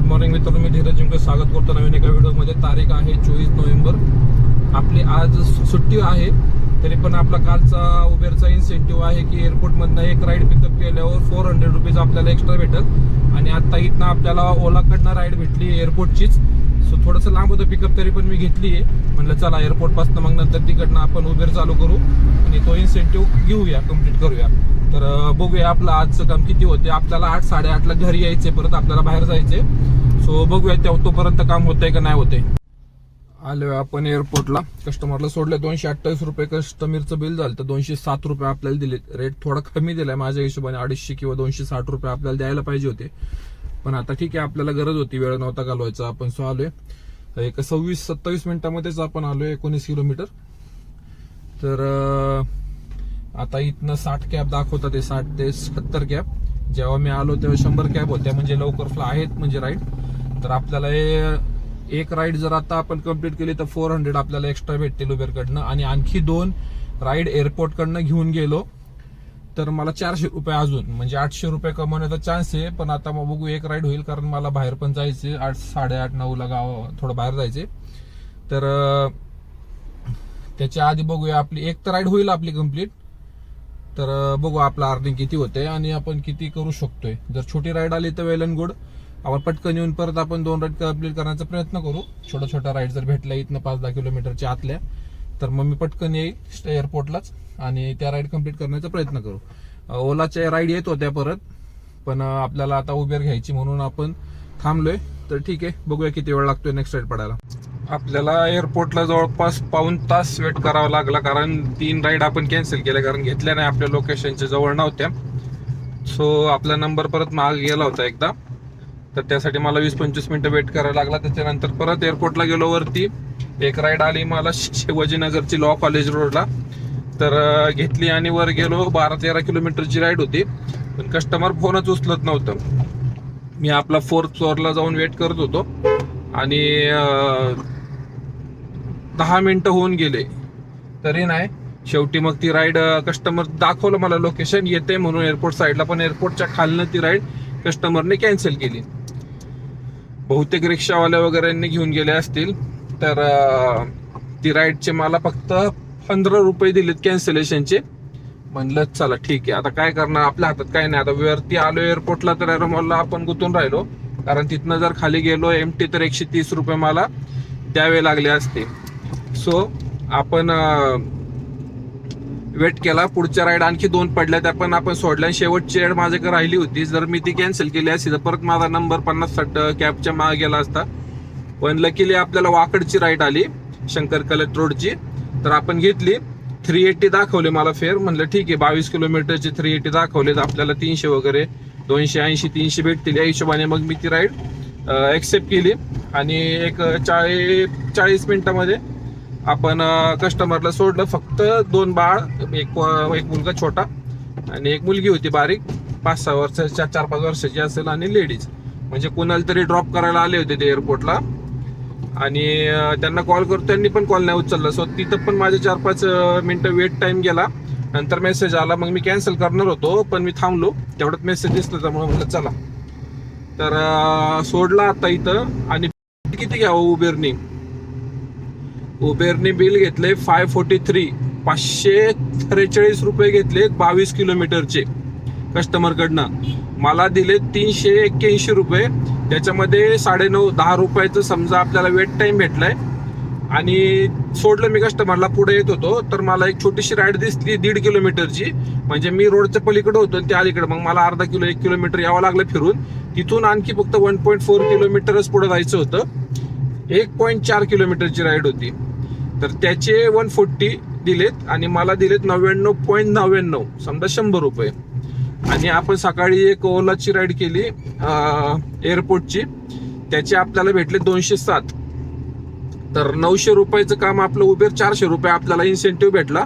Morning मित्रांनो, मी धीरज जिंकं स्वागत करतो नवीन एका व्हिडिओमध्ये. तारीख आहे 24 नोव्हेंबर. आपली आज सुट्टी आहे, तरी पण आपला कालचा उबेरचा इन्सेंटिव्ह आहे की एअरपोर्टमधनं एक राईड पिकअप केल्यावर 400 रुपीज आपल्याला एक्स्ट्रा भेटल. आणि आता इथनं आपल्याला ओलाकडनं राईड भेटली एअरपोर्टचीच. सो थोडंसं लांब होतं पिकअप, तरी पण मी घेतली आहे. म्हणलं चला एअरपोर्टपासून मग नंतर तिकडनं आपण उबेर चालू करू आणि तो इन्सेंटिव्ह घेऊया, कम्प्लीट करूया. तर बघूया आपलं आजचं काम किती होते. आपल्याला 8, 8:30ला घरी यायचे, परत आपल्याला बाहेर जायचे. सो बघूया तोपर्यंत काम होतंय का नाही होते. आलोय आपण एअरपोर्टला. कस्टमरला सोडले 228 रुपये कस्टमरचं बिल झालं, तर 207 रुपये आपल्याला दिले. रेट थोडा कमी दिलाय माझ्या हिशोबाने. 250 किंवा 260 रुपये आपल्याला द्यायला पाहिजे होते, पण आता ठीक आहे, आपल्याला गरज होती, वेळ नव्हता घालवायचा. आपण सो आलोय एक 26-27 मिनिटांमध्येच आपण आलोय 19 किलोमीटर. तर आता इथनं 60 कॅब दाखवतात, ते 60 ते 70 कॅब. जेव्हा मी आलो तेव्हा 100 कॅब होत्या, म्हणजे लवकर आहेत म्हणजे राईड. तर आपल्याला एक राईड जर आता आपण कम्प्लीट केली तर 400 आपल्याला एक्स्ट्रा भेटतील उबेरकडनं. आणि आणखी 2 राईड एअरपोर्टकडनं घेऊन गेलो तर मला 400 रुपये अजून, म्हणजे 800 रुपये कमवण्याचा चान्स आहे. पण आता मग बघू, एक राईड होईल, कारण मला बाहेर पण जायचे. 8, 8:30, 9ला गाव थोडं बाहेर जायचे. तर त्याच्या आधी बघूया, आपली एक तर राईड होईल आपली कम्प्लीट. तर बघू आपलं अर्निंग किती होते आणि आपण किती करू शकतोय. जर छोटी राईड आली तर वेल अँड गुड. आपण पटकन येऊन परत आपण 2 राईड कम्प्लीट करण्याचा प्रयत्न करू. छोट्या राईड जर भेटल्या इथनं 5-10 किलोमीटरच्या आतल्या, तर मग मी पटकन येईल एअरपोर्टलाच आणि त्या राईड कम्प्लीट करण्याचा प्रयत्न करू. ओलाच्या राईड येत होत्या परत, पण आपल्याला आता उबेर घ्यायची म्हणून आपण थांबलोय. तर ठीक आहे, बघूया किती वेळ लागतोय नेक्स्ट राईड पडायला. आपल्याला एअरपोर्टला जवळपास पाऊण तास वेट करावा लागला, कारण 3 राईड आपण कॅन्सल केल्या, कारण घेतल्या नाही, आपल्या लोकेशनच्या जवळ नव्हत्या. सो आपला नंबर परत मागे गेला होता एकदा, तर त्यासाठी मला 20-25 मिनिटं वेट करायला लागला. त्याच्यानंतर परत एअरपोर्टला गेलो वरती. एक राईड आली मला शिवाजीनगरची लॉ कॉलेज रोडला, तर घेतली आणि वर गेलो. 12-13 किलोमीटरची राईड होती, पण कस्टमर फोनच उचलत नव्हतं. मी आपला 4th फ्लोअरला जाऊन वेट करत होतो आणि 10 मिनिटं होऊन गेले तरी नाही. शेवटी मग ती राईड कस्टमर दाखवलं मला लोकेशन येते म्हणून एअरपोर्ट साईडला, पण एअरपोर्टच्या खालनं ती राईड कस्टमरने कॅन्सल केली. बहुतेक रिक्षावाल्या वगैरे घेऊन गेले असतील. तर ती राईडचे मला फक्त 15 रुपये दिलेत कॅन्सलेशनचे. म्हणलं चला ठीक आहे, आता काय करणार, आपल्या हातात काय नाही. आता वरती आलो एअरपोर्टला, तर एअरमॉलला आपण गुंतून राहिलो, कारण तिथनं जर खाली गेलो एमटी तर 130 रुपये मला द्यावे लागले असते. सो आपण वेट केला. पुढच्या राईड आणखी 2 पडल्या, त्या पण आपण सोडल्या. शेवटची राईड माझ्याकडे राहिली होती, जर मी ती कॅन्सल केली असती तर परत माझा नंबर 50-60 कॅबच्या मागे गेला असता. पण लकीली आपल्याला वाकडची राईड आली, शंकर कलेक्ट रोडची, तर आपण घेतली. 380 दाखवले मला फेअर. म्हणलं ठीक आहे, 22 किलोमीटरचे 380 दाखवले, आपल्याला 300 वगैरे 280-300 भेटतील. या हिशोबाने मग मी ती राईड एक्सेप्ट केली. आणि एक 40 मिनिटामध्ये आपण कस्टमरला सोडलं. फक्त 2 बाळ, एक मुलगा छोटा आणि एक मुलगी होती बारीक, 5-6 वर्षाच्या, 4-5 वर्षाची असेल, आणि लेडीज. म्हणजे कोणाला तरी ड्रॉप करायला आले होते ते एअरपोर्टला. आणि त्यांना कॉल करतो, त्यांनी पण कॉल नाही उचलला. सो तिथं पण माझे 4-5 मिनिटं वेट टाइम गेला. नंतर मेसेज आला, मग मी कॅन्सल करणार होतो, पण मी थांबलो. तेवढ्यात मेसेज दिसला, त्यामुळे म्हटलं चला. तर सोडला आता इथं. आणि किती घ्यावं उबेरने बिल घेतले 543, 543 रुपये घेतले 22 किलोमीटरचे कस्टमरकडनं. मला दिले 381 रुपये. त्याच्यामध्ये 9.5-10 रुपयाचं समजा आपल्याला वेट टाइम भेटलाय. आणि सोडलं मी कस्टमरला, पुढे येत होतो, तर मला एक छोटीशी राईड दिसली 1.5 किलोमीटरची. म्हणजे मी रोडच्या पलीकडे होतो आणि त्या अलीकडे, मग मला 1 किलोमीटर यावं लागलं फिरून. तिथून आणखी फक्त 1.4 किलोमीटरच पुढे जायचं होतं. 1.4 किलोमीटरची राईड होती, तर त्याचे 140 दिलेत आणि मला दिलेत 99.99, समजा 100 रुपये. आणि आपण सकाळी एक ओलाची राईड केली एअरपोर्टची, त्याचे आपल्याला भेटले 207. तर 900 रुपयाचं काम आपलं उबेर, 400 रुपये आपल्याला इन्सेंटिव्ह भेटला.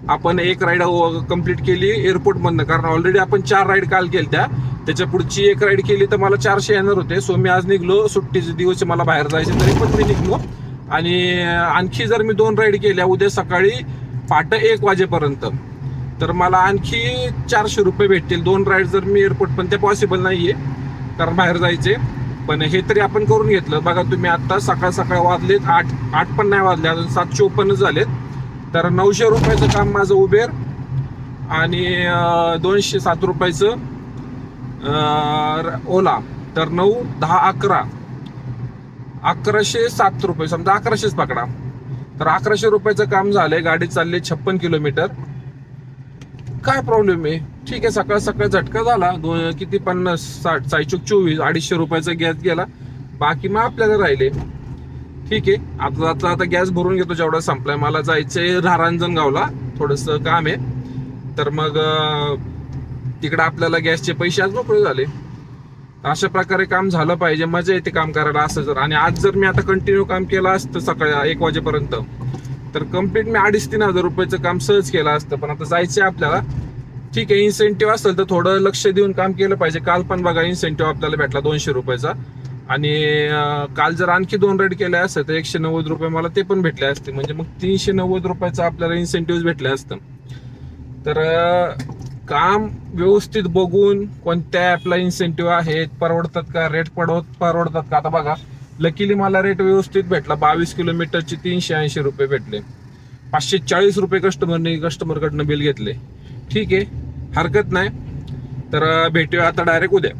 आपण एक राईड कम्प्लीट केली एअरपोर्टमधनं, कारण ऑलरेडी आपण 4 राईड काल केल्या. त्याच्या पुढची एक राईड केली तर मला 400 येणार होते. सो मी आज निघलो, सुट्टीचे दिवस मला बाहेर जायचे, तरी पण मी निघलो. आणि आणखी जर मी 2 राईड केल्या उद्या सकाळी पहाटे 1 वाजेपर्यंत, तर मला आणखी 400 रुपये भेटतील. 2 राईड जर मी एअरपोर्ट, पण ते पॉसिबल नाहीये कारण बाहेर जायचे. पण हे तरी आपण करून घेतलं. बघा तुम्ही आता सकाळ सकाळ वाजलेत 8 पण नाही वाजले अजून, 7:54 झालेत. तर 900 रुपयाचं काम माझं उबेर आणि 207 रुपयाचं ओला. तर 9, 10, 11, 1107 रुपये, समजा 1100च पकडा. तर 1100 रुपयाचं काम झालंय. गाडी चालली 56 किलोमीटर. काय प्रॉब्लेम आहे? ठीक आहे, सकाळ सकाळ झटका झाला. किती 50, 60, 60, 24, 250 रुपयाचा गॅस गेला. बाकी मग आपल्याला राहिले. ठीक आहे, आता गॅस भरून घेतो जेवढा संपलाय. मला जायचंय रांजणगावला, थोडस काम आहे. तर मग तिकडे आपल्याला गॅसचे पैसे आज मोकळे झाले. अशा प्रकारे काम झालं पाहिजे. मजा येते काम करायला असं जर. आणि आज जर मी आता कंटिन्यू काम केलं असतं सकाळी 1 वाजेपर्यंत, तर कम्प्लीट मी 2,500-3 हजार रुपयाचं काम सहज केलं असतं. पण आता जायचंय आपल्याला. ठीक आहे, इन्सेंटिव्ह असेल तर थोडं लक्ष देऊन काम केलं पाहिजे. काल पण बघा इन्सेंटिव्ह आपल्याला भेटला 200 रुपयाचा. आणि काल जर आणखी 2 राईड केले असते तर 190 रुपये मला ते पण भेटले असते. म्हणजे मग 390 रुपयाचं आपल्याला इन्सेंटिव्ह भेटले असतं. तर काम व्यवस्थित बघून कोणत्या ॲपला इन्सेंटिव्ह आहेत, परवडतात का, रेट परवडतात का. आता बघा, लकीली मला रेट व्यवस्थित भेटला. 22 किलोमीटरची 380 रुपये भेटले. 540 रुपये कस्टमरकडनं बिल घेतले. ठीक आहे, हरकत नाही. तर भेटूया आता डायरेक्ट उद्या.